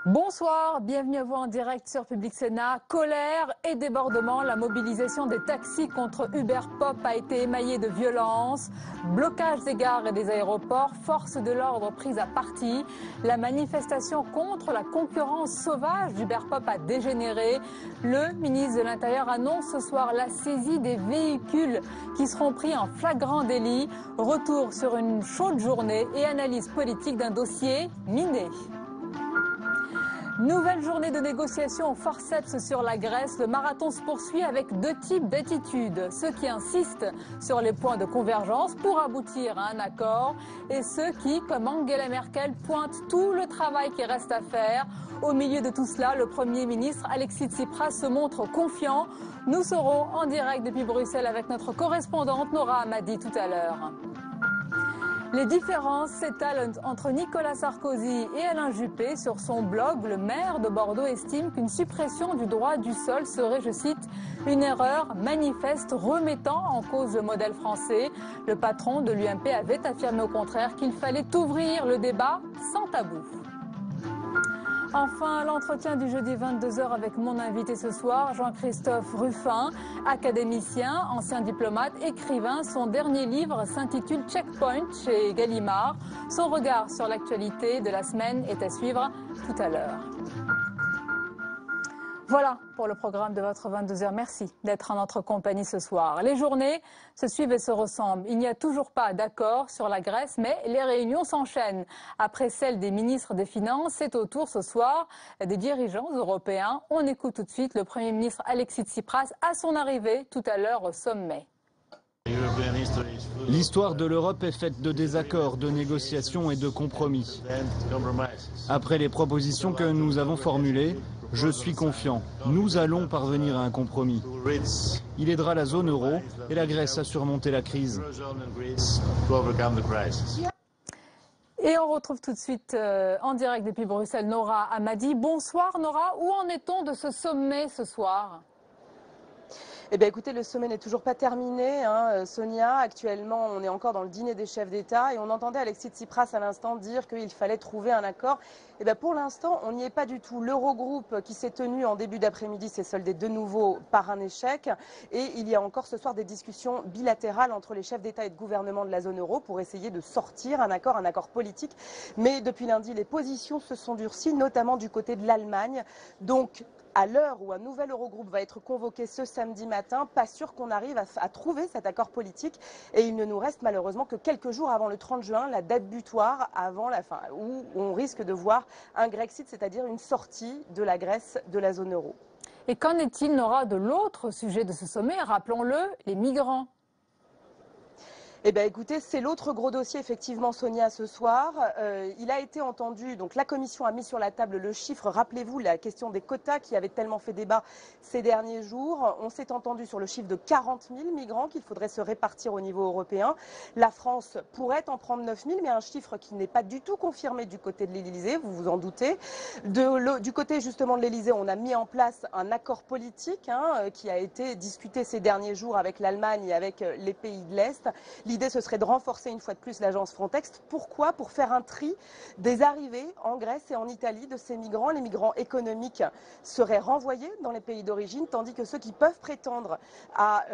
Bonsoir, bienvenue à vous en direct sur Public Sénat. Colère et débordement, la mobilisation des taxis contre Uber Pop a été émaillée de violence. Blocage des gares et des aéroports, forces de l'ordre prises à partie. La manifestation contre la concurrence sauvage d'Uber Pop a dégénéré. Le ministre de l'Intérieur annonce ce soir la saisie des véhicules qui seront pris en flagrant délit. Retour sur une chaude journée et analyse politique d'un dossier miné. Nouvelle journée de négociation au forceps sur la Grèce. Le marathon se poursuit avec deux types d'attitudes. Ceux qui insistent sur les points de convergence pour aboutir à un accord et ceux qui, comme Angela Merkel, pointent tout le travail qui reste à faire. Au milieu de tout cela, le Premier ministre Alexis Tsipras se montre confiant. Nous serons en direct depuis Bruxelles avec notre correspondante Nora Hamadi tout à l'heure. Les différences s'étalent entre Nicolas Sarkozy et Alain Juppé. Sur son blog, le maire de Bordeaux estime qu'une suppression du droit du sol serait, je cite, une erreur manifeste remettant en cause le modèle français. Le patron de l'UMP avait affirmé au contraire qu'il fallait ouvrir le débat sans tabou. Enfin, l'entretien du jeudi 22h avec mon invité ce soir, Jean-Christophe Ruffin, académicien, ancien diplomate, écrivain. Son dernier livre s'intitule Checkpoint chez Gallimard. Son regard sur l'actualité de la semaine est à suivre tout à l'heure. Voilà pour le programme de votre 22h. Merci d'être en notre compagnie ce soir. Les journées se suivent et se ressemblent. Il n'y a toujours pas d'accord sur la Grèce, mais les réunions s'enchaînent. Après celle des ministres des Finances, c'est au tour ce soir des dirigeants européens. On écoute tout de suite le Premier ministre Alexis Tsipras à son arrivée tout à l'heure au sommet. L'histoire de l'Europe est faite de désaccords, de négociations et de compromis. Après les propositions que nous avons formulées, je suis confiant. Nous allons parvenir à un compromis. Il aidera la zone euro et la Grèce à surmonter la crise. Et on retrouve tout de suite en direct depuis Bruxelles Nora Hamadi. Bonsoir Nora, où en est-on de ce sommet ce soir ? Eh bien, écoutez, le sommet n'est toujours pas terminé, hein, Sonia. Actuellement, on est encore dans le dîner des chefs d'État et on entendait Alexis Tsipras à l'instant dire qu'il fallait trouver un accord. Eh bien, pour l'instant, on n'y est pas du tout. L'Eurogroupe qui s'est tenu en début d'après-midi s'est soldé de nouveau par un échec. Et il y a encore ce soir des discussions bilatérales entre les chefs d'État et de gouvernement de la zone euro pour essayer de sortir un accord politique. Mais depuis lundi, les positions se sont durcies, notamment du côté de l'Allemagne. Donc, à l'heure où un nouvel Eurogroupe va être convoqué ce samedi matin, pas sûr qu'on arrive à trouver cet accord politique. Et il ne nous reste malheureusement que quelques jours avant le 30 juin, la date butoir avant la fin, où on risque de voir un Grexit, c'est-à-dire une sortie de la Grèce de la zone euro. Et qu'en est-il, Nora, de l'autre sujet de ce sommet, rappelons-le, les migrants ? Eh bien, écoutez, c'est l'autre gros dossier, effectivement, Sonia, ce soir. Il a été entendu, donc la Commission a mis sur la table le chiffre, rappelez-vous, la question des quotas qui avait tellement fait débat ces derniers jours. On s'est entendu sur le chiffre de 40 000 migrants qu'il faudrait se répartir au niveau européen. La France pourrait en prendre 9 000, mais un chiffre qui n'est pas du tout confirmé du côté de l'Élysée, vous vous en doutez. Du côté, justement, de l'Élysée, on a mis en place un accord politique qui a été discuté ces derniers jours avec l'Allemagne et avec les pays de l'Est. L'idée, ce serait de renforcer une fois de plus l'agence Frontex. Pourquoi ? Pour faire un tri des arrivées en Grèce et en Italie de ces migrants. Les migrants économiques seraient renvoyés dans les pays d'origine, tandis que ceux qui peuvent prétendre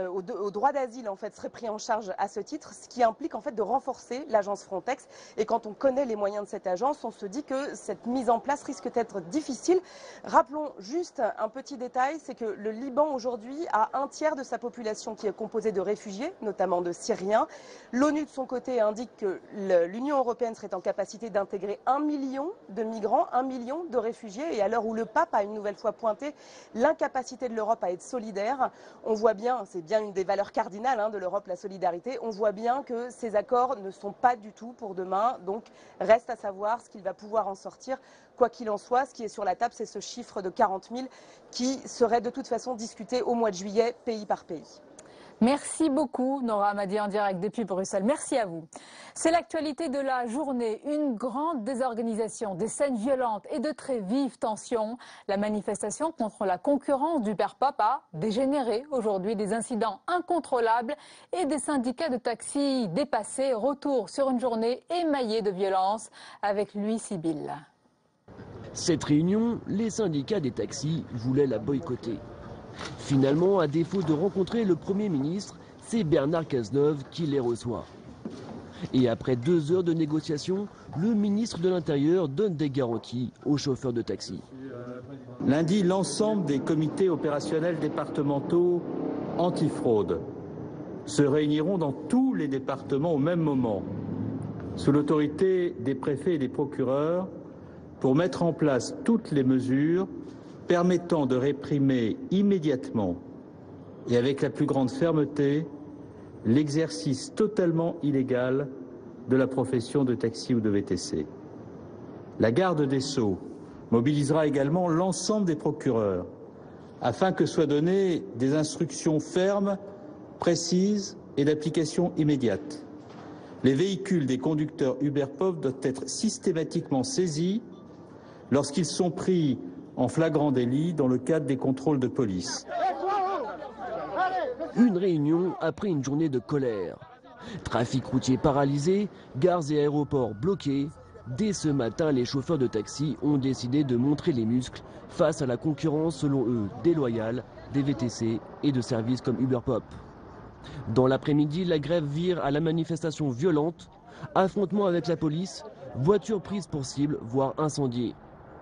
au droit d'asile en fait, seraient pris en charge à ce titre, ce qui implique en fait de renforcer l'agence Frontex. Et quand on connaît les moyens de cette agence, on se dit que cette mise en place risque d'être difficile. Rappelons juste un petit détail, c'est que le Liban aujourd'hui a un tiers de sa population qui est composée de réfugiés, notamment de Syriens. L'ONU, de son côté, indique que l'Union européenne serait en capacité d'intégrer 1 million de migrants, 1 million de réfugiés. Et à l'heure où le pape a une nouvelle fois pointé l'incapacité de l'Europe à être solidaire, on voit bien, c'est bien une des valeurs cardinales de l'Europe, la solidarité, on voit bien que ces accords ne sont pas du tout pour demain. Donc, reste à savoir ce qu'il va pouvoir en sortir. Quoi qu'il en soit, ce qui est sur la table, c'est ce chiffre de 40 000 qui serait de toute façon discuté au mois de juillet, pays par pays. Merci beaucoup, Nora Amadi, en direct depuis Bruxelles. Merci à vous. C'est l'actualité de la journée. Une grande désorganisation, des scènes violentes et de très vives tensions. La manifestation contre la concurrence d'Uberpop a dégénéré aujourd'hui. Des incidents incontrôlables et des syndicats de taxi dépassés. Retour sur une journée émaillée de violence. Avec lui, Sybille. Cette réunion, les syndicats des taxis voulaient la boycotter. Finalement, à défaut de rencontrer le Premier ministre, c'est Bernard Cazeneuve qui les reçoit. Et après 2 heures de négociation, le ministre de l'Intérieur donne des garanties aux chauffeurs de taxi. Lundi, l'ensemble des comités opérationnels départementaux antifraude se réuniront dans tous les départements au même moment, sous l'autorité des préfets et des procureurs, pour mettre en place toutes les mesures permettant de réprimer immédiatement et avec la plus grande fermeté l'exercice totalement illégal de la profession de taxi ou de VTC. La garde des Sceaux mobilisera également l'ensemble des procureurs afin que soient données des instructions fermes, précises et d'application immédiate. Les véhicules des conducteurs Uberpop doivent être systématiquement saisis lorsqu'ils sont pris en flagrant délit dans le cadre des contrôles de police. Une réunion après une journée de colère. Trafic routier paralysé, gares et aéroports bloqués. Dès ce matin, les chauffeurs de taxi ont décidé de montrer les muscles face à la concurrence, selon eux, déloyale des VTC et de services comme Uberpop. Dans l'après-midi, la grève vire à la manifestation violente, affrontement avec la police, voitures prises pour cible, voire incendiées.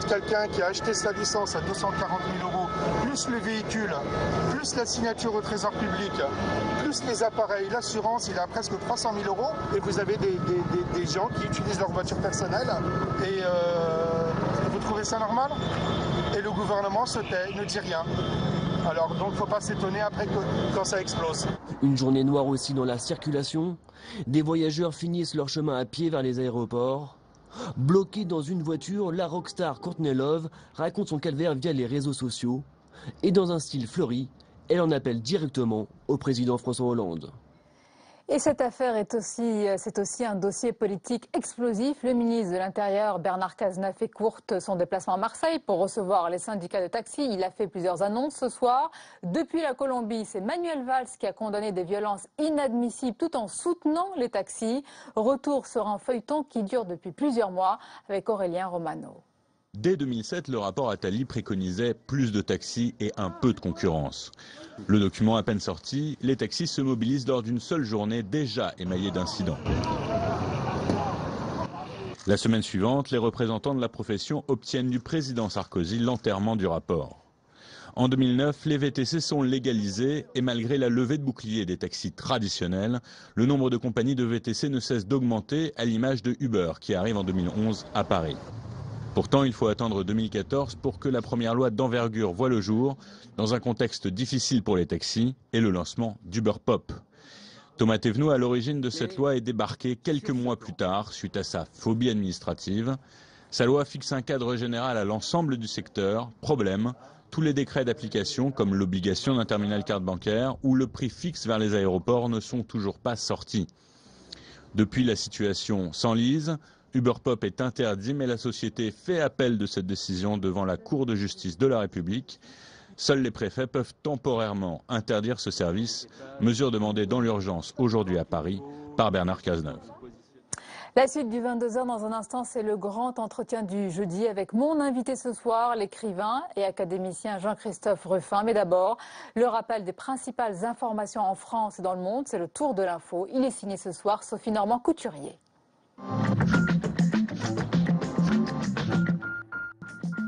Quelqu'un qui a acheté sa licence à 240 000 €, plus le véhicule, plus la signature au trésor public, plus les appareils, l'assurance, il a presque 300 000 €. Et vous avez des gens qui utilisent leur voiture personnelle. Et vous trouvez ça normal? Et le gouvernement se tait, ne dit rien. Alors donc il ne faut pas s'étonner après quand ça explose. Une journée noire aussi dans la circulation. Des voyageurs finissent leur chemin à pied vers les aéroports. Bloquée dans une voiture, la rockstar Courtney Love raconte son calvaire via les réseaux sociaux. Et dans un style fleuri, elle en appelle directement au président François Hollande. Et cette affaire c'est aussi un dossier politique explosif. Le ministre de l'Intérieur, Bernard Cazeneuve, fait courte son déplacement à Marseille pour recevoir les syndicats de taxi. Il a fait plusieurs annonces ce soir. Depuis la Colombie, c'est Manuel Valls qui a condamné des violences inadmissibles tout en soutenant les taxis. Retour sur un feuilleton qui dure depuis plusieurs mois avec Aurélien Romano. Dès 2007, le rapport Attali préconisait plus de taxis et un peu de concurrence. Le document à peine sorti, les taxis se mobilisent lors d'une seule journée déjà émaillée d'incidents. La semaine suivante, les représentants de la profession obtiennent du président Sarkozy l'enterrement du rapport. En 2009, les VTC sont légalisés et malgré la levée de boucliers des taxis traditionnels, le nombre de compagnies de VTC ne cesse d'augmenter à l'image de Uber qui arrive en 2011 à Paris. Pourtant, il faut attendre 2014 pour que la première loi d'envergure voie le jour, dans un contexte difficile pour les taxis et le lancement d'Uberpop. Thomas Thévenoud, à l'origine de cette loi, est débarqué quelques mois plus tard, suite à sa phobie administrative. Sa loi fixe un cadre général à l'ensemble du secteur. Problème, tous les décrets d'application, comme l'obligation d'un terminal carte bancaire ou le prix fixe vers les aéroports, ne sont toujours pas sortis. Depuis, la situation s'enlise. Uberpop est interdit, mais la société fait appel de cette décision devant la Cour de justice de la République. Seuls les préfets peuvent temporairement interdire ce service, mesure demandée dans l'urgence aujourd'hui à Paris par Bernard Cazeneuve. La suite du 22h dans un instant, c'est le grand entretien du jeudi avec mon invité ce soir, l'écrivain et académicien Jean-Christophe Rufin. Mais d'abord, le rappel des principales informations en France et dans le monde, c'est le tour de l'info. Il est signé ce soir Sophie Normand-Couturier.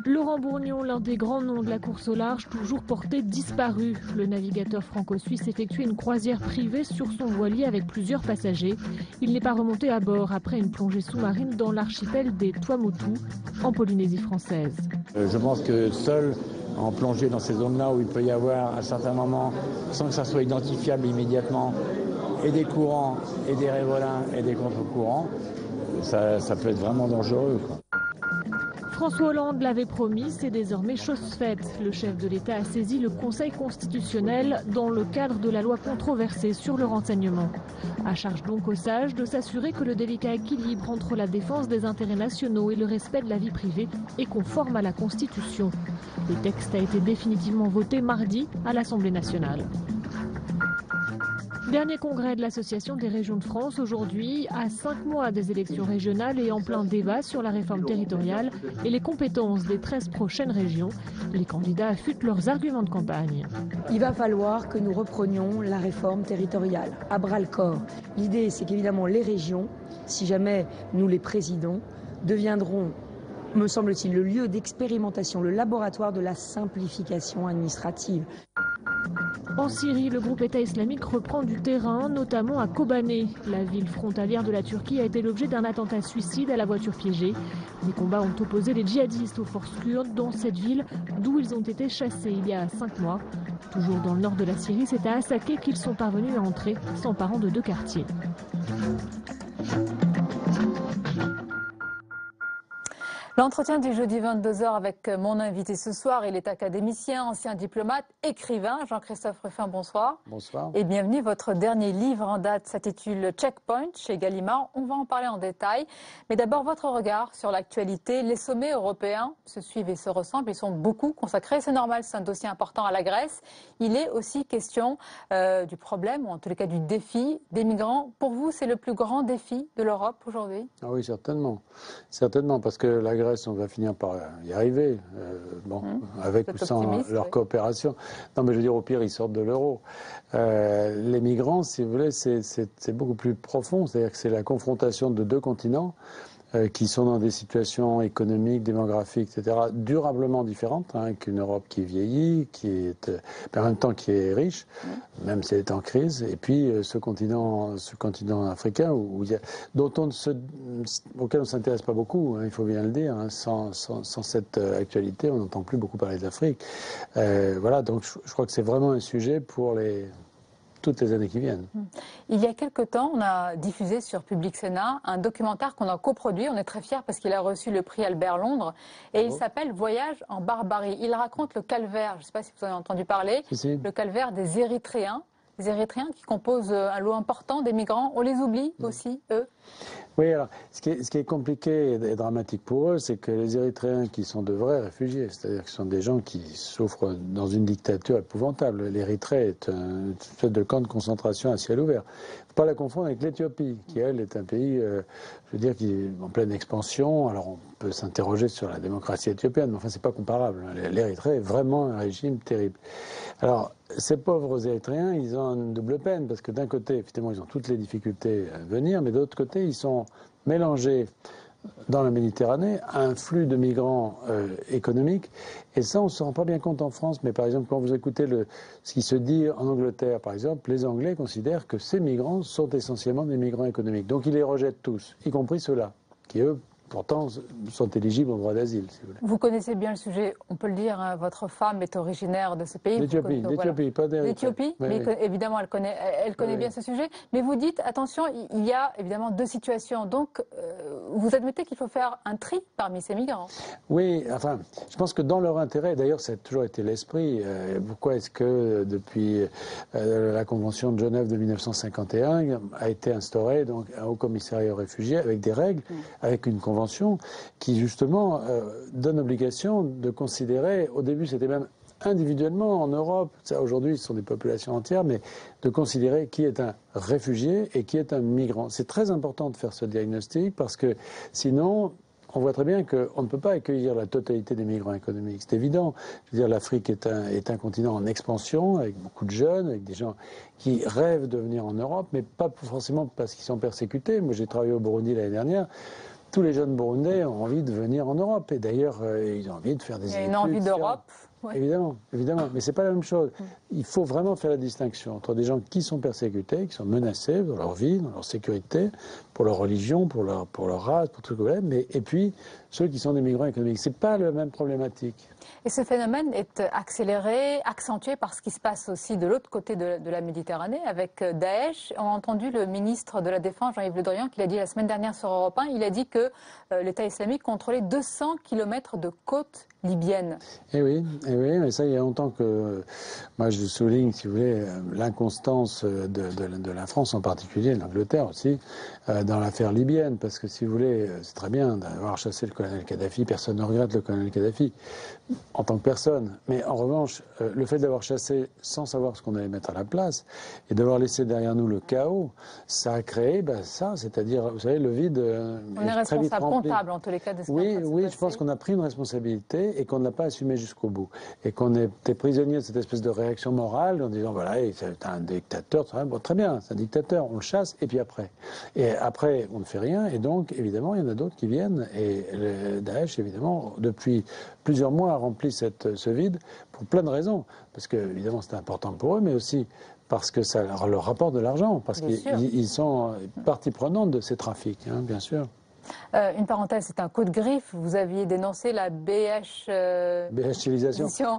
Laurent Bourgnon, l'un des grands noms de la course au large, toujours porté disparu. Le navigateur franco-suisse effectuait une croisière privée sur son voilier avec plusieurs passagers. Il n'est pas remonté à bord après une plongée sous-marine dans l'archipel des Tuamotu, en Polynésie française. Je pense que seul, en plongée dans ces zones-là où il peut y avoir à certains moments, sans que ça soit identifiable immédiatement, et des courants, et des révolins, et des contre-courants, ça peut être vraiment dangereux, quoi. François Hollande l'avait promis, c'est désormais chose faite. Le chef de l'État a saisi le Conseil constitutionnel dans le cadre de la loi controversée sur le renseignement. À charge donc aux sages de s'assurer que le délicat équilibre entre la défense des intérêts nationaux et le respect de la vie privée est conforme à la Constitution. Le texte a été définitivement voté mardi à l'Assemblée nationale. Dernier congrès de l'Association des régions de France aujourd'hui, à 5 mois des élections régionales et en plein débat sur la réforme territoriale et les compétences des 13 prochaines régions. Les candidats affûtent leurs arguments de campagne. Il va falloir que nous reprenions la réforme territoriale à bras-le-corps. L'idée, c'est qu'évidemment les régions, si jamais nous les présidons, deviendront, me semble-t-il, le lieu d'expérimentation, le laboratoire de la simplification administrative. En Syrie, le groupe État islamique reprend du terrain, notamment à Kobané. La ville frontalière de la Turquie a été l'objet d'un attentat suicide à la voiture piégée. Les combats ont opposé les djihadistes aux forces kurdes dans cette ville, d'où ils ont été chassés il y a 5 mois. Toujours dans le nord de la Syrie, c'est à Hasakeh qu'ils sont parvenus à entrer, s'emparant de 2 quartiers. L'entretien du jeudi 22h avec mon invité ce soir, il est académicien, ancien diplomate, écrivain. Jean-Christophe Rufin, bonsoir. Bonsoir. Et bienvenue. Votre dernier livre en date s'intitule Checkpoint chez Gallimard. On va en parler en détail. Mais d'abord, votre regard sur l'actualité. Les sommets européens se suivent et se ressemblent. Ils sont beaucoup consacrés. C'est normal, c'est un dossier important à la Grèce. Il est aussi question du problème, ou en tous les cas du défi des migrants. Pour vous, c'est le plus grand défi de l'Europe aujourd'hui? Ah oui, certainement. Certainement, parce que la Grèce, on va finir par y arriver, avec ou sans leur coopération. Non, mais je veux dire, au pire, ils sortent de l'euro. Les migrants, si vous voulez, c'est beaucoup plus profond. C'est-à-dire que c'est la confrontation de 2 continents qui sont dans des situations économiques, démographiques, etc., durablement différentes, qu'une Europe qui vieillit, qui est, en même temps qui est riche, même si elle est en crise, et puis ce continent africain auquel on ne s'intéresse pas beaucoup, il faut bien le dire. Sans cette actualité, on n'entend plus beaucoup parler de l'Afrique. Voilà, donc je crois que c'est vraiment un sujet pour toutes les années qui viennent. Il y a quelque temps, on a diffusé sur Public Sénat un documentaire qu'on a coproduit. On est très fiers parce qu'il a reçu le prix Albert Londres. Et il s'appelle Voyage en Barbarie. Il raconte le calvaire, je ne sais pas si vous en avez entendu parler, le calvaire des Érythréens. Les Érythréens qui composent un lot important des migrants. On les oublie aussi, eux? Oui, alors, ce qui est compliqué et dramatique pour eux, c'est que les Érythréens qui sont de vrais réfugiés, c'est-à-dire que ce sont des gens qui souffrent dans une dictature épouvantable. L'Érythrée est une espèce de camp de concentration à ciel ouvert. Il ne faut pas la confondre avec l'Éthiopie, qui, elle, est un pays, je veux dire, qui est en pleine expansion. Alors, on peut s'interroger sur la démocratie éthiopienne, mais enfin, c'est pas comparable. L'Érythrée est vraiment un régime terrible. Alors, ces pauvres Érythréens, ils ont une double peine, parce que d'un côté, effectivement, ils ont toutes les difficultés à venir, mais de l'autre côté, ils sont mélangés dans la Méditerranée à un flux de migrants économiques. Et ça, on ne se rend pas bien compte en France, mais par exemple, quand vous écoutez ce qui se dit en Angleterre, par exemple, les Anglais considèrent que ces migrants sont essentiellement des migrants économiques. Donc ils les rejettent tous, y compris ceux-là, qui eux, pourtant, sont éligibles au droit d'asile, si vous voulez. Vous connaissez bien le sujet, on peut le dire, votre femme est originaire de ce pays. L'Éthiopie, pas d'Érythrée. L'Éthiopie, mais évidemment, elle connaît bien ce sujet. Mais vous dites, attention, il y a évidemment 2 situations. Donc, vous admettez qu'il faut faire un tri parmi ces migrants? Oui, enfin, je pense que dans leur intérêt, d'ailleurs, ça a toujours été l'esprit. Pourquoi est-ce que, depuis la Convention de Genève de 1951, a été instauré donc, un haut commissariat aux réfugiés avec des règles, avec une convention qui justement donne obligation de considérer, au début c'était même individuellement en Europe, aujourd'hui ce sont des populations entières, mais de considérer qui est un réfugié et qui est un migrant. C'est très important de faire ce diagnostic parce que sinon on voit très bien qu'on ne peut pas accueillir la totalité des migrants économiques. C'est évident. Je veux dire, l'Afrique est un continent en expansion, avec beaucoup de jeunes, avec des gens qui rêvent de venir en Europe, mais pas forcément parce qu'ils sont persécutés. Moi j'ai travaillé au Burundi l'année dernière. Tous les jeunes Burundais ont envie de venir en Europe. Et d'ailleurs, ils ont envie de faire des études. Il y a une envie d'Europe. Ouais. Évidemment, évidemment. Mais ce n'est pas la même chose. Il faut vraiment faire la distinction entre des gens qui sont persécutés, qui sont menacés dans leur vie, dans leur sécurité, pour leur religion, pour leur race, pour tout ce que vous voulez, et puis ceux qui sont des migrants économiques. Ce n'est pas la même problématique. Et ce phénomène est accéléré, accentué par ce qui se passe aussi de l'autre côté de la Méditerranée avec Daesh. On a entendu le ministre de la Défense, Jean-Yves Le Drian, qui l'a dit la semaine dernière sur Europe 1. Il a dit que l'État islamique contrôlait 200 km de côtes libyennes. Eh oui, mais ça, il y a longtemps que... Moi, je souligne, si vous voulez, l'inconstance de la France en particulier, de l'Angleterre aussi, dans l'affaire libyenne. Parce que, si vous voulez, c'est très bien d'avoir chassé le colonel Kadhafi. Personne ne regrette le colonel Kadhafi, en tant que personne. Mais en revanche, le fait d'avoir chassé sans savoir ce qu'on allait mettre à la place, et d'avoir laissé derrière nous le chaos, ça a créé ça, c'est-à-dire, vous savez, le vide... On est responsable comptable, en tous les cas, de ce Oui, je pense qu'on a pris une responsabilité et qu'on ne l'a pas assumé jusqu'au bout. Et qu'on était prisonnier de cette espèce de réaction morale en disant, voilà, c'est un dictateur, bon, très bien, c'est un dictateur, on le chasse, et puis après. Et après, on ne fait rien, et donc, évidemment, il y en a d'autres qui viennent, et le Daesh, évidemment, depuis plusieurs mois, a rempli ce vide pour plein de raisons. Parce que, évidemment, c'est important pour eux, mais aussi parce que ça leur rapporte de l'argent, parce qu'ils sont partie prenante de ces trafics, hein, bien sûr. Une parenthèse, c'est un coup de griffe. Vous aviez dénoncé la BHilisation.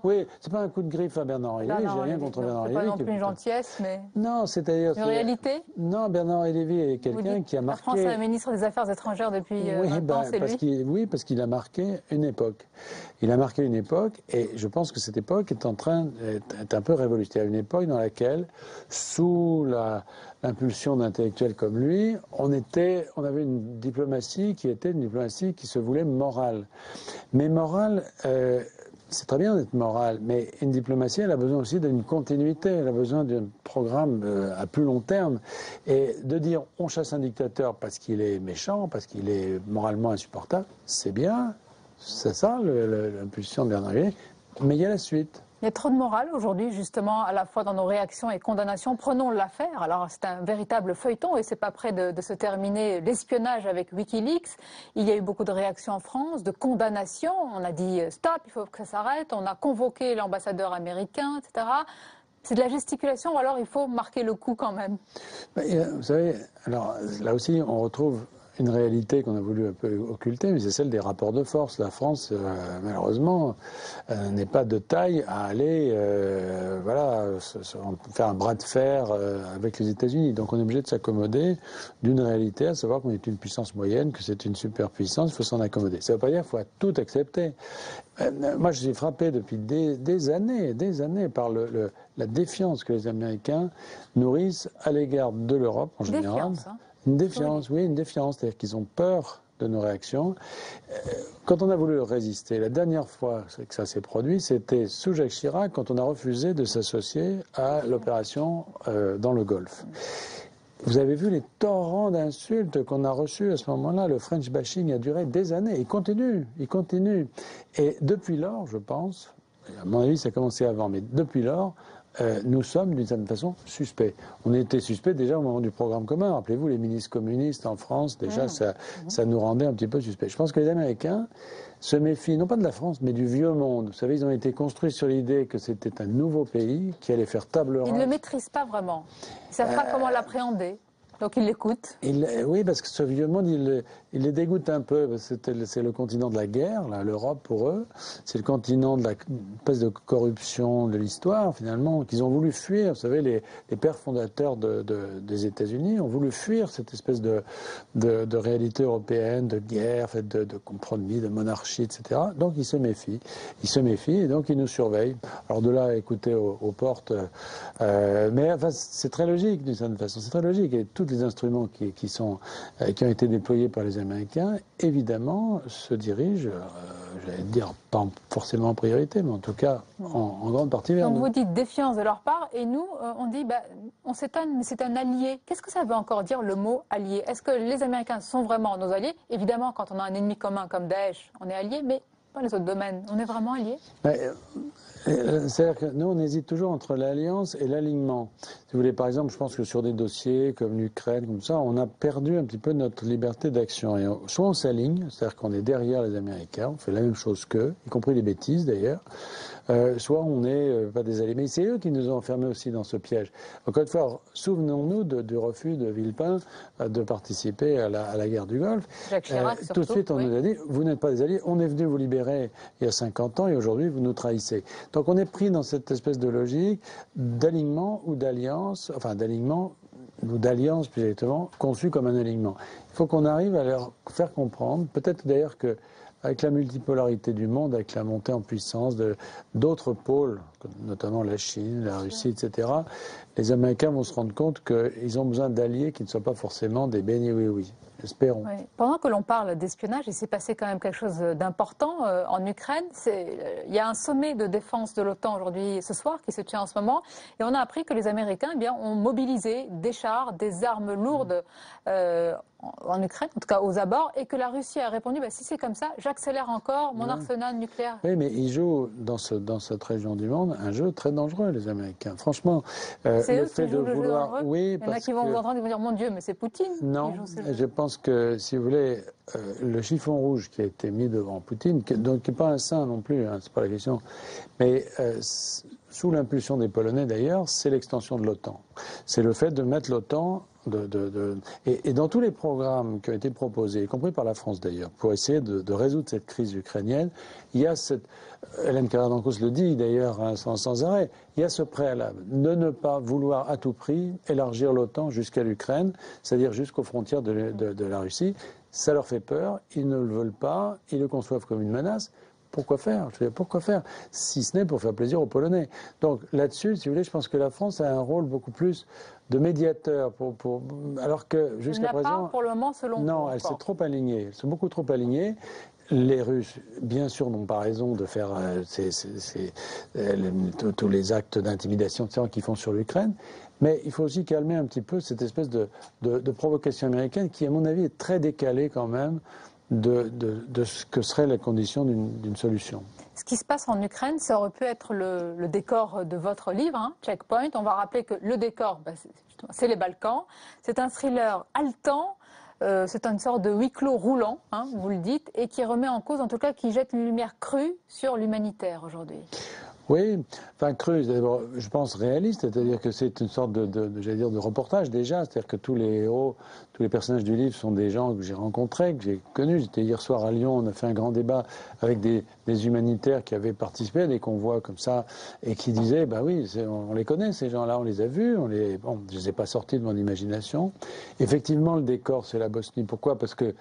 Oui, c'est pas un coup de griffe à Bernard-Henri Lévy, j'ai rien contre Bernard-Henri Lévy. C'est pas non plus une gentillesse, mais... Non, c'est-à-dire... Une réalité? Non, Bernard-Henri Lévy est quelqu'un qui a marqué... La France est ministre des Affaires étrangères depuis longtemps, c'est lui. Oui, parce qu'il a marqué une époque. Il a marqué une époque, et je pense que cette époque est est un peu révolutionnaire. Une époque dans laquelle, sous l'impulsion d'intellectuels comme lui, on avait une diplomatie qui était une diplomatie qui se voulait morale. Mais morale, c'est très bien d'être morale, mais une diplomatie, elle a besoin aussi d'une continuité, elle a besoin d'un programme à plus long terme. Et de dire on chasse un dictateur parce qu'il est méchant, parce qu'il est moralement insupportable, c'est bien, c'est ça l'impulsion de Bernard Lévy, mais il y a la suite. Il y a trop de morale aujourd'hui, justement, à la fois dans nos réactions et condamnations. Prenons l'affaire. Alors, c'est un véritable feuilleton et c'est pas près de se terminer. L'espionnage avec Wikileaks. Il y a eu beaucoup de réactions en France, de condamnations. On a dit stop, il faut que ça s'arrête. On a convoqué l'ambassadeur américain, etc. C'est de la gesticulation ou alors il faut marquer le coup quand même? Vous savez, alors là aussi, on retrouve une réalité qu'on a voulu un peu occulter, mais c'est celle des rapports de force. La France, malheureusement, n'est pas de taille à aller faire un bras de fer avec les États-Unis. Donc on est obligé de s'accommoder d'une réalité, à savoir qu'on est une puissance moyenne, que c'est une superpuissance, il faut s'en accommoder. Ça ne veut pas dire qu'il faut tout accepter. Moi, je suis frappé depuis des années par la défiance que les Américains nourrissent à l'égard de l'Europe en général. Défiance, hein. Une défiance, oui, une défiance. C'est-à-dire qu'ils ont peur de nos réactions. Quand on a voulu résister, la dernière fois que ça s'est produit, c'était sous Jacques Chirac, quand on a refusé de s'associer à l'opération dans le Golfe. Vous avez vu les torrents d'insultes qu'on a reçus à ce moment-là. Le French bashing a duré des années. Il continue. Et depuis lors, je pense, à mon avis, ça a commencé avant, mais depuis lors, nous sommes d'une certaine façon suspects. On était suspects déjà au moment du programme commun. Rappelez-vous, les ministres communistes en France, déjà, ça nous rendait un petit peu suspects. Je pense que les Américains se méfient, non pas de la France, mais du vieux monde. Vous savez, ils ont été construits sur l'idée que c'était un nouveau pays qui allait faire table rase. Ils ne le maîtrisent pas vraiment. Ils ne savent pas comment l'appréhender. Donc ils l'écoutent. Oui, parce que ce vieux monde, il les dégoûte un peu. C'est le continent de la guerre, l'Europe pour eux. C'est le continent de la espèce de corruption de l'histoire, finalement, qu'ils ont voulu fuir. Vous savez, les pères fondateurs des États-Unis ont voulu fuir cette espèce de réalité européenne, de guerre, de compromis, de monarchie, etc. Donc ils se méfient. Et donc ils nous surveillent. Alors de là à écouter aux portes. Mais enfin, c'est très logique, d'une certaine façon. C'est très logique. Et tous les instruments qui ont été déployés par les Américains, évidemment, se dirigent, j'allais dire, pas forcément en priorité, mais en tout cas, en grande partie vers nous. Donc vous dites défiance de leur part, et nous, on dit, on s'étonne, mais c'est un allié. Qu'est-ce que ça veut encore dire, le mot allié? Est-ce que les Américains sont vraiment nos alliés? Évidemment, quand on a un ennemi commun comme Daesh, on est alliés, mais pas les autres domaines. On est vraiment alliés? C'est-à-dire que nous, on hésite toujours entre l'alliance et l'alignement. Si vous voulez, par exemple, je pense que sur des dossiers comme l'Ukraine, comme ça, on a perdu un petit peu notre liberté d'action. Et soit on s'aligne, c'est-à-dire qu'on est derrière les Américains, on fait la même chose qu'eux, y compris les bêtises d'ailleurs, soit on n'est pas des alliés. Mais c'est eux qui nous ont enfermés aussi dans ce piège. Encore une fois, souvenons-nous du refus de Villepin de participer à la guerre du Golfe. Jacques Chirac, tout de suite, on oui. nous a dit, vous n'êtes pas des alliés, on est venu vous libérer il y a 50 ans et aujourd'hui, vous nous trahissez. Donc on est pris dans cette espèce de logique d'alignement ou d'alliance, enfin d'alignement ou d'alliance plus exactement, conçue comme un alignement. Il faut qu'on arrive à leur faire comprendre, peut-être d'ailleurs que avec la multipolarité du monde, avec la montée en puissance d'autres pôles, notamment la Chine, la Russie, etc., les Américains vont se rendre compte qu'ils ont besoin d'alliés qui ne soient pas forcément des bénis oui-oui. Espérons. Oui. Pendant que l'on parle d'espionnage, il s'est passé quand même quelque chose d'important en Ukraine. Il y a un sommet de défense de l'OTAN aujourd'hui, ce soir, qui se tient en ce moment. Et on a appris que les Américains ont mobilisé des chars, des armes lourdes en Ukraine, en tout cas aux abords, et que la Russie a répondu, si c'est comme ça, j'accélère encore mon arsenal nucléaire. Oui, mais ils jouent dans cette région du monde un jeu très dangereux, les Américains. Franchement, c'est le eux fait qui de jouent le jeu vouloir... dangereux. Oui, il y en a qui vont vous entendre et vont dire, mon Dieu, mais c'est Poutine. Non, qui joue ce jeu. je pense que, si vous voulez, le chiffon rouge qui a été mis devant Poutine, donc qui n'est pas un saint non plus, c'est pas la question, mais sous l'impulsion des Polonais d'ailleurs, c'est l'extension de l'OTAN. C'est le fait de mettre l'OTAN et dans tous les programmes qui ont été proposés, y compris par la France d'ailleurs, pour essayer de résoudre cette crise ukrainienne, il y a Hélène Carrère-Dancos le dit d'ailleurs sans arrêt, il y a ce préalable de ne pas vouloir à tout prix élargir l'OTAN jusqu'à l'Ukraine, c'est-à-dire jusqu'aux frontières de la Russie. Ça leur fait peur, ils ne le veulent pas, ils le conçoivent comme une menace. Pourquoi faire? Je veux dire, pourquoi faire? Si ce n'est pour faire plaisir aux Polonais. Donc là-dessus, si vous voulez, je pense que la France a un rôle beaucoup plus de médiateur, alors que jusqu'à présent... Pas pour le moment, selon Non, elle s'est trop alignée. Elle s'est beaucoup trop alignée. Les Russes, bien sûr, n'ont pas raison de faire tous les actes d'intimidation qu'ils font sur l'Ukraine. Mais il faut aussi calmer un petit peu cette espèce de provocation américaine qui, à mon avis, est très décalée quand même de ce que seraient les conditions d'une solution. Ce qui se passe en Ukraine, ça aurait pu être le décor de votre livre, Checkpoint. On va rappeler que le décor, c'est les Balkans. C'est un thriller haletant. C'est une sorte de huis clos roulant, vous le dites, et qui remet en cause, en tout cas, qui jette une lumière crue sur l'humanitaire aujourd'hui. Oui, enfin crue, d'abord, je pense réaliste, c'est-à-dire que c'est une sorte de reportage déjà, c'est-à-dire que tous les héros, tous les personnages du livre sont des gens que j'ai rencontrés, que j'ai connus. J'étais hier soir à Lyon, on a fait un grand débat avec des humanitaires qui avaient participé à des convois comme ça et qui disaient, oui, on les connaît ces gens-là, on les a vus, je les ai pas sortis de mon imagination. Effectivement, le décor, c'est la Bosnie. Pourquoi? Parce que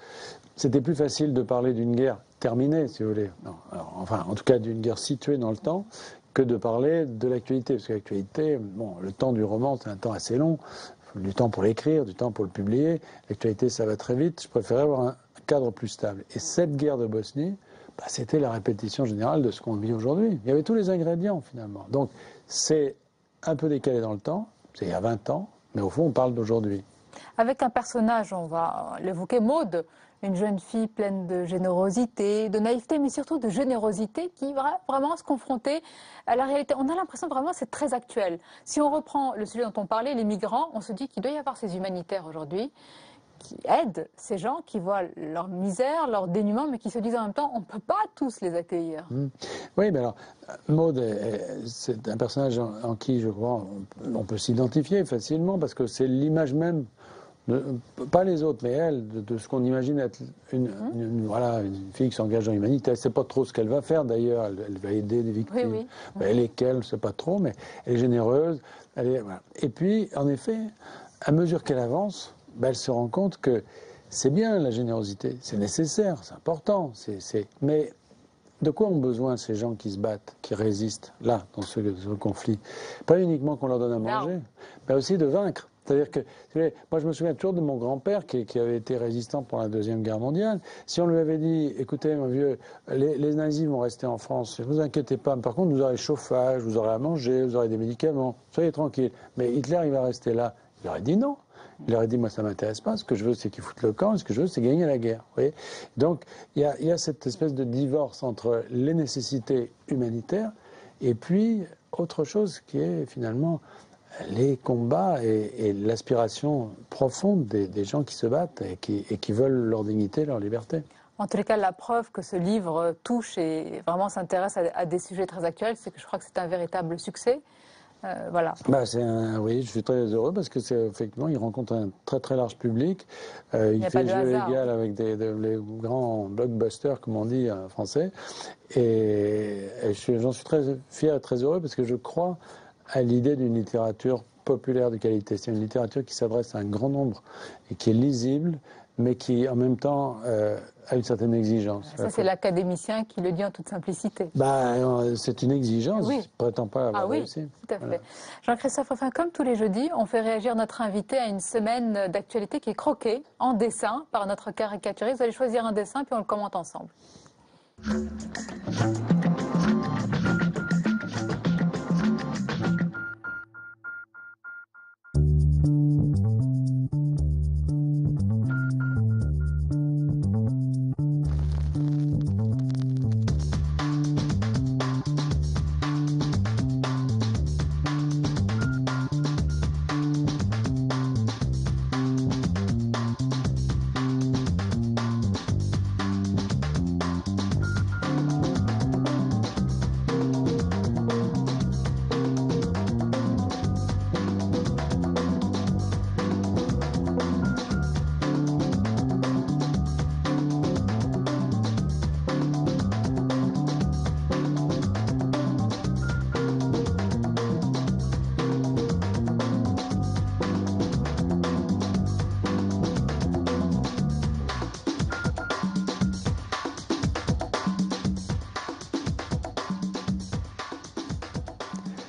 c'était plus facile de parler d'une guerre terminée, si vous voulez. Non, alors, enfin, en tout cas, d'une guerre située dans le temps, que de parler de l'actualité. Parce que l'actualité, le temps du roman, c'est un temps assez long. Il faut du temps pour l'écrire, du temps pour le publier. L'actualité, ça va très vite. Je préférais avoir un cadre plus stable. Et cette guerre de Bosnie, c'était la répétition générale de ce qu'on vit aujourd'hui. Il y avait tous les ingrédients, finalement. Donc, c'est un peu décalé dans le temps. C'est il y a 20 ans. Mais au fond, on parle d'aujourd'hui. Avec un personnage, on va l'évoquer, Maud, une jeune fille pleine de générosité, de naïveté, mais surtout de générosité, qui va vraiment se confronter à la réalité. On a l'impression vraiment que c'est très actuel. Si on reprend le sujet dont on parlait, les migrants, on se dit qu'il doit y avoir ces humanitaires aujourd'hui qui aident ces gens qui voient leur misère, leur dénuement, mais qui se disent en même temps, on ne peut pas tous les accueillir. Oui, mais alors, Maud, c'est un personnage en qui, je crois, on peut s'identifier facilement, parce que c'est l'image même, pas les autres, mais elle, de ce qu'on imagine être une fille qui s'engage dans l'humanité. Elle ne sait pas trop ce qu'elle va faire, d'ailleurs, elle va aider des victimes. Oui. Elle est qu'elle, je ne sait pas trop, mais elle est généreuse. Voilà. Et puis, en effet, à mesure qu'elle avance, elle se rend compte que c'est bien la générosité, c'est nécessaire, c'est important, mais de quoi ont besoin ces gens qui se battent, qui résistent là, dans ce conflit? Pas uniquement qu'on leur donne à manger, mais aussi de vaincre. C'est-à-dire que, moi je me souviens toujours de mon grand-père qui avait été résistant pour la Deuxième Guerre mondiale. Si on lui avait dit, écoutez mon vieux, les nazis vont rester en France, ne vous inquiétez pas, par contre vous aurez chauffage, vous aurez à manger, vous aurez des médicaments, soyez tranquille. Mais Hitler il va rester là. Il aurait dit non. Il aurait dit, moi, ça ne m'intéresse pas. Ce que je veux, c'est qu'ils foutent le camp. Ce que je veux, c'est gagner la guerre. Vous voyez. Donc, il y a cette espèce de divorce entre les nécessités humanitaires Et puis, autre chose qui est finalement les combats et l'aspiration profonde des gens qui se battent et qui veulent leur dignité, leur liberté. En tous les cas, la preuve que ce livre touche et vraiment s'intéresse à des sujets très actuels, c'est que je crois que c'est un véritable succès. Voilà. Oui, je suis très heureux parce que effectivement, il rencontre un très très large public. Il fait jeu égal avec les grands blockbusters, comme on dit en français. Et j'en suis très fier et très heureux parce que je crois à l'idée d'une littérature populaire de qualité. C'est une littérature qui s'adresse à un grand nombre et qui est lisible, mais qui en même temps a une certaine exigence. Ça, c'est l'académicien qui le dit en toute simplicité. C'est une exigence, je ne prétends pas avoir réussi. Tout à fait. Jean-Christophe Ruffin, comme tous les jeudis, on fait réagir notre invité à une semaine d'actualité qui est croquée en dessin par notre caricaturiste. Vous allez choisir un dessin puis on le commente ensemble.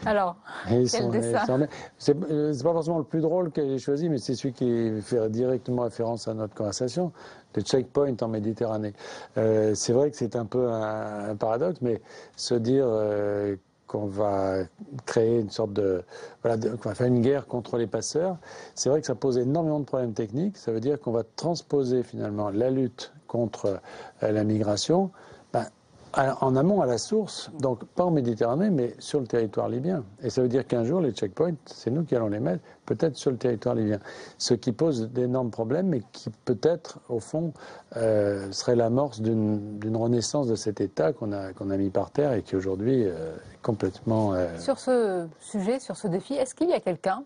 Alors, quel dessin ? C'est pas forcément le plus drôle que j'ai choisi, mais c'est celui qui fait directement référence à notre conversation, le checkpoint en Méditerranée. C'est vrai que c'est un peu un paradoxe, mais se dire qu'on va créer une sorte qu'on va faire une guerre contre les passeurs, c'est vrai que ça pose énormément de problèmes techniques. Ça veut dire qu'on va transposer finalement la lutte contre la migration en amont à la source, donc pas en Méditerranée, mais sur le territoire libyen. Et ça veut dire qu'un jour, les checkpoints, c'est nous qui allons les mettre, peut-être sur le territoire libyen. Ce qui pose d'énormes problèmes, mais qui peut-être, au fond, serait l'amorce d'une renaissance de cet État qu'on a mis par terre et qui aujourd'hui est complètement... Sur ce sujet, sur ce défi, est-ce qu'il y a quelqu'un,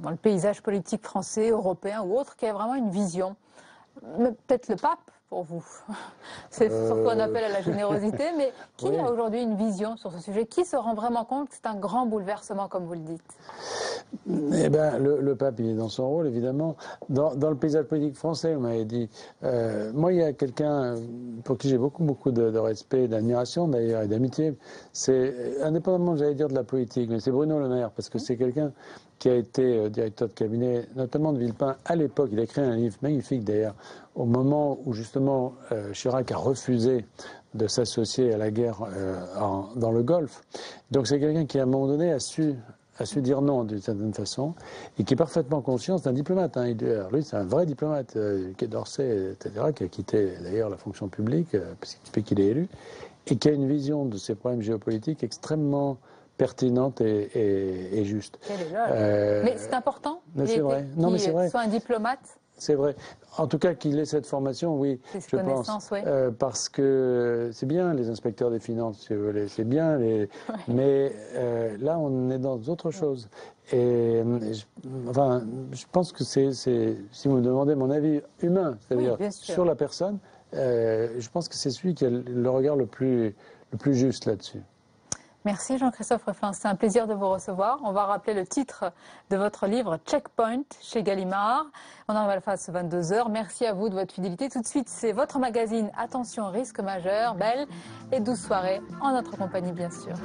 dans le paysage politique français, européen ou autre, qui a vraiment une vision ? Peut-être le pape pour vous. C'est surtout un appel à la générosité, mais qui a aujourd'hui une vision sur ce sujet ? Qui se rend vraiment compte que c'est un grand bouleversement, comme vous le dites ? Eh bien, le pape, il est dans son rôle, évidemment. Dans le paysage politique français, on m'avait dit... moi, il y a quelqu'un pour qui j'ai beaucoup de respect, d'admiration, d'ailleurs, et d'amitié. C'est, indépendamment, j'allais dire, de la politique, mais c'est Bruno Le Maire, parce que c'est quelqu'un qui a été directeur de cabinet, notamment de Villepin, à l'époque. Il a écrit un livre magnifique, d'ailleurs, au moment où, justement, Chirac a refusé de s'associer à la guerre dans le Golfe. Donc c'est quelqu'un qui, à un moment donné, a su dire non d'une certaine façon, et qui est parfaitement conscient, c'est un diplomate. Lui, c'est un vrai diplomate, Quai d'Orsay, etc., qui a quitté d'ailleurs la fonction publique, depuis qu'il est élu, et qui a une vision de ces problèmes géopolitiques extrêmement pertinente et juste. Mais c'est important qu'il soit un diplomate. C'est vrai. En tout cas, qu'il ait cette formation, oui, je pense. Parce que c'est bien les inspecteurs des finances, si vous voulez, c'est bien. Mais là, on est dans autre chose. Et je pense que c'est, si vous me demandez mon avis humain, c'est-à-dire sur la personne, je pense que c'est celui qui a le regard le plus juste là-dessus. Merci Jean-Christophe Ruffin, c'est un plaisir de vous recevoir. On va rappeler le titre de votre livre Checkpoint chez Gallimard. On arrive à la phase 22h. Merci à vous de votre fidélité. Tout de suite, c'est votre magazine Attention risque majeur. Belle et douce soirée en notre compagnie bien sûr.